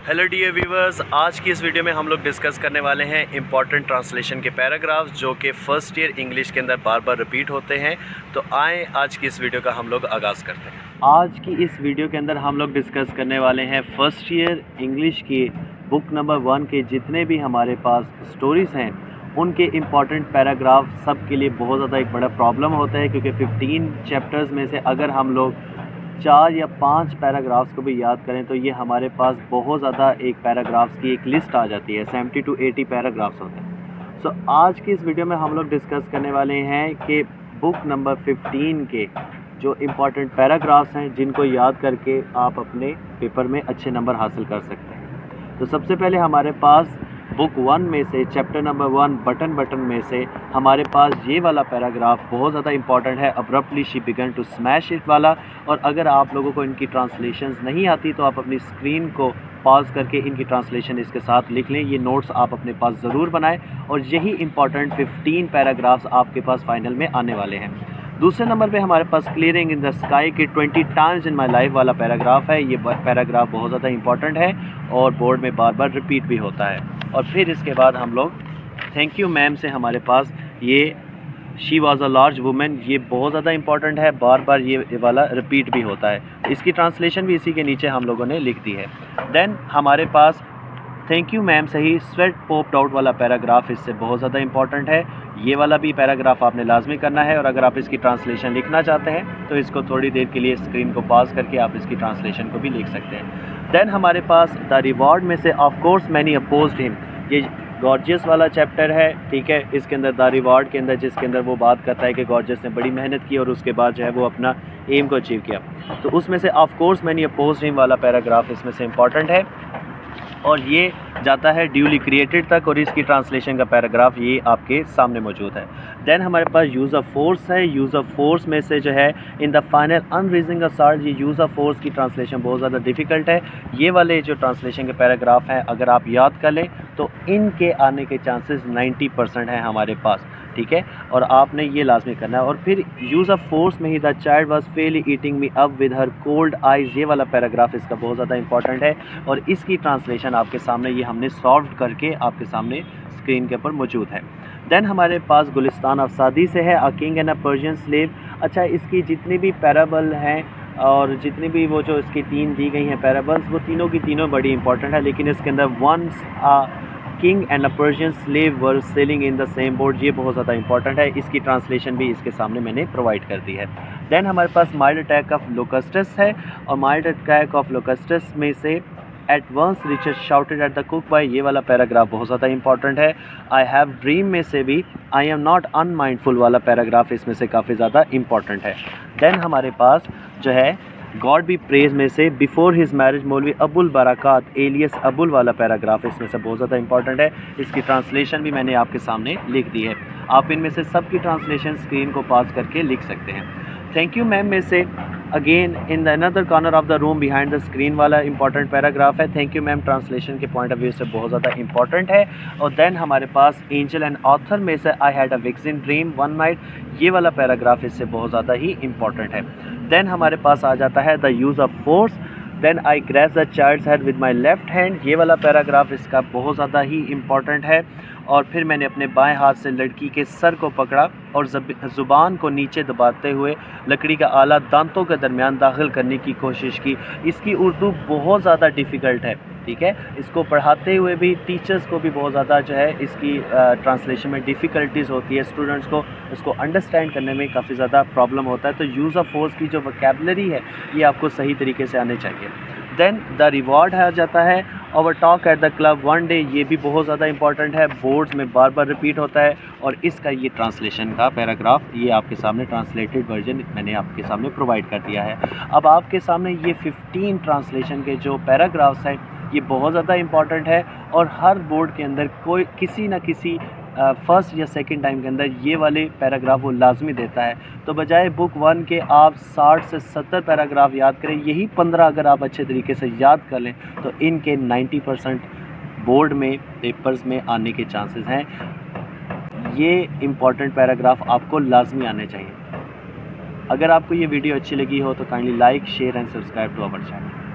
Hello dear viewers, आज की इस वीडियो में हम लोग डिस्कस करने वाले हैं इंपॉर्टेंट ट्रांसलेशन के पैराग्राफ्स जो कि फ़र्स्ट ईयर इंग्लिश के अंदर बार बार रिपीट होते हैं। तो आए आज की इस वीडियो का हम लोग आगाज़ करते हैं। आज की इस वीडियो के अंदर हम लोग डिस्कस करने वाले हैं फ़र्स्ट ईयर इंग्लिश की बुक नंबर 1 के जितने भी हमारे पास स्टोरीज़ हैं उनके इम्पॉर्टेंट पैराग्राफ सब के लिए बहुत ज़्यादा एक बड़ा प्रॉब्लम होता है, क्योंकि 15 चैप्टर्स में से अगर हम लोग 4 या 5 पैराग्राफ्स को भी याद करें तो ये हमारे पास बहुत ज़्यादा एक पैराग्राफ्स की एक लिस्ट आ जाती है। 70 to 80 पैराग्राफ्स होते हैं। सो आज की इस वीडियो में हम लोग डिस्कस करने वाले हैं कि बुक नंबर 15 के जो इम्पॉर्टेंट पैराग्राफ्स हैं जिनको याद करके आप अपने पेपर में अच्छे नंबर हासिल कर सकते हैं। तो सबसे पहले हमारे पास बुक 1 में से चैप्टर नंबर 1 बटन में से हमारे पास ये वाला पैराग्राफ बहुत ज़्यादा इंपॉर्टेंट है, abruptly she began to smash it वाला। और अगर आप लोगों को इनकी ट्रांसलेशंस नहीं आती तो आप अपनी स्क्रीन को पॉज करके इनकी ट्रांसलेशन इसके साथ लिख लें। ये नोट्स आप अपने पास ज़रूर बनाएं और यही इंपॉर्टेंट 15 पैराग्राफ्स आपके पास फाइनल में आने वाले हैं। दूसरे नंबर पे हमारे पास क्लियरिंग इन द स्काई की 20 टाइम्स इन माई लाइफ वाला पैराग्राफ है। ये पैराग्राफ बहुत ज़्यादा इंपॉर्टेंट है और बोर्ड में बार बार रिपीट भी होता है। और फिर इसके बाद हम लोग थैंक यू मैम से हमारे पास ये she was a large women, ये बहुत ज़्यादा इंपॉर्टेंट है, बार बार ये वाला रिपीट भी होता है। इसकी ट्रांसलेशन भी इसी के नीचे हम लोगों ने लिख दी है। देन हमारे पास थैंक यू मैम से ही स्वेट पोप्ड आउट वाला पैराग्राफ इससे बहुत ज़्यादा इंपॉर्टेंट है। ये वाला भी पैराग्राफ आपने लाजमी करना है और अगर आप इसकी ट्रांसलेशन लिखना चाहते हैं तो इसको थोड़ी देर के लिए स्क्रीन को पॉज करके आप इसकी ट्रांसलेशन को भी लिख सकते हैं। देन हमारे पास द रिवॉर्ड में से of course many opposed him, ये गॉर्जियस वाला चैप्टर है, ठीक है। इसके अंदर द रिवॉर्ड के अंदर जिसके अंदर वो बात करता है कि गॉर्जियस ने बड़ी मेहनत की और उसके बाद जो है वो अपना एम को अचीव किया। तो उसमें से of course many opposed him वाला पैराग्राफ इसमें से इंपॉर्टेंट है और ये जाता है ड्यूली क्रिएटेड तक और इसकी ट्रांसलेशन का पैराग्राफ ये आपके सामने मौजूद है। देन हमारे पास यूज़ ऑफ फोर्स है। यूज़ ऑफ फोर्स में से जो है इन द फाइनल अनरीजनिंग असर्ट, ये यूज़ ऑफ फोर्स की ट्रांसलेशन बहुत ज़्यादा डिफ़िकल्ट है। ये वाले जो ट्रांसलेशन के पैराग्राफ हैं अगर आप याद कर लें तो इनके आने के चांसेस 90% हैं हमारे पास, ठीक है। और आपने ये लाजमी करना है। और फिर यूज़ ऑफ फोर्स में ही the child was fairly eating me up with her cold eyes, ये वाला पैराग्राफ इसका बहुत ज़्यादा इंपॉर्टेंट है और इसकी ट्रांसलेशन आपके सामने ये हमने सॉल्व करके आपके सामने स्क्रीन के ऊपर मौजूद है। देन हमारे पास गुलिस्तान ऑफ सादी से है a king and a Persian slave. अच्छा, इसकी जितनी भी पैराबल हैं और जितनी भी वो जो इसकी 3 दी गई हैं पैराबल्स, वो तीनों की तीनों बड़ी इंपॉर्टेंट है। लेकिन इसके अंदर once king and a Persian slave were sailing in the same boat, ये बहुत ज़्यादा इंपॉर्टेंट है। इसकी ट्रांसलेशन भी इसके सामने मैंने प्रोवाइड कर दी है। देन हमारे पास माइल्ड अटैक ऑफ लोकस्टस है और माइल्ड अटैक ऑफ लोकस्टस में से at once Richard shouted at the cook boy, ये वाला पैराग्राफ बहुत ज़्यादा इंपॉर्टेंट है। आई हैव ड्रीम में से भी आई एम नॉट अनमाइंडफुल वाला पैराग्राफ इसमें से काफ़ी ज़्यादा इंपॉर्टेंट है। देन हमारे पास जो है गॉड बी प्रेज में से बिफोर हिज मैरिज मौलवी अबुल बरक़ात एलियस अबुल वाला पैराग्राफ इसमें से बहुत ज़्यादा इंपॉर्टेंट है। इसकी ट्रांसलेशन भी मैंने आपके सामने लिख दी है। आप इनमें से सब की ट्रांसलेशन स्क्रीन को पास करके लिख सकते हैं। थैंक यू मैम में से again in the another corner of the room behind the screen वाला इंपॉर्टेंट पैराग्राफ है। थैंक यू मैम ट्रांसलेशन के पॉइंट ऑफ व्यू से बहुत ज़्यादा इंपॉर्टेंट है। और देन हमारे पास एंजल एंड ऑथर में से I had a vixen dream one night, ये वाला पैराग्राफ इससे बहुत ज़्यादा ही इंपॉर्टेंट है। देन हमारे पास आ जाता है the use of force. Then I grab the child's head with my left hand, ये वाला पैराग्राफ इसका बहुत ज़्यादा ही इंपॉर्टेंट है। और फिर मैंने अपने बाएं हाथ से लड़की के सर को पकड़ा और ज़ुबान को नीचे दबाते हुए लकड़ी का आला दांतों के दरमियान दाखिल करने की कोशिश की। इसकी उर्दू बहुत ज़्यादा डिफ़िकल्ट है, ठीक है। इसको पढ़ाते हुए भी टीचर्स को भी बहुत ज़्यादा जो है इसकी ट्रांसलेशन में डिफ़िकल्टीज़ होती है। स्टूडेंट्स को उसको अंडरस्टैंड करने में काफ़ी ज़्यादा प्रॉब्लम होता है। तो यूज़ ऑफ फोर्स की जो वोकैबुलरी है ये आपको सही तरीके से आने चाहिए। देन द रिवॉर्ड आ जाता है over talk at the club one day, ये भी बहुत ज़्यादा इंपॉर्टेंट है, बोर्ड्स में बार बार रिपीट होता है और इसका ये ट्रांसलेशन का पैराग्राफ ये आपके सामने ट्रांसलेटेड वर्जन मैंने आपके सामने प्रोवाइड कर दिया है। अब आपके सामने ये 15 ट्रांसलेशन के जो पैराग्राफ्स हैं ये बहुत ज़्यादा इंपॉर्टेंट है और हर बोर्ड के अंदर कोई किसी न किसी फर्स्ट या सेकंड टाइम के अंदर ये वाले पैराग्राफ वो लाजमी देता है। तो बजाय बुक 1 के आप 60 से 70 पैराग्राफ याद करें, यही 15 अगर आप अच्छे तरीके से याद कर लें तो इनके 90% बोर्ड में पेपर्स में आने के चांसेस हैं। ये इम्पॉर्टेंट पैराग्राफ आपको लाजमी आने चाहिए। अगर आपको ये वीडियो अच्छी लगी हो तो kindly like, share and subscribe to our channel.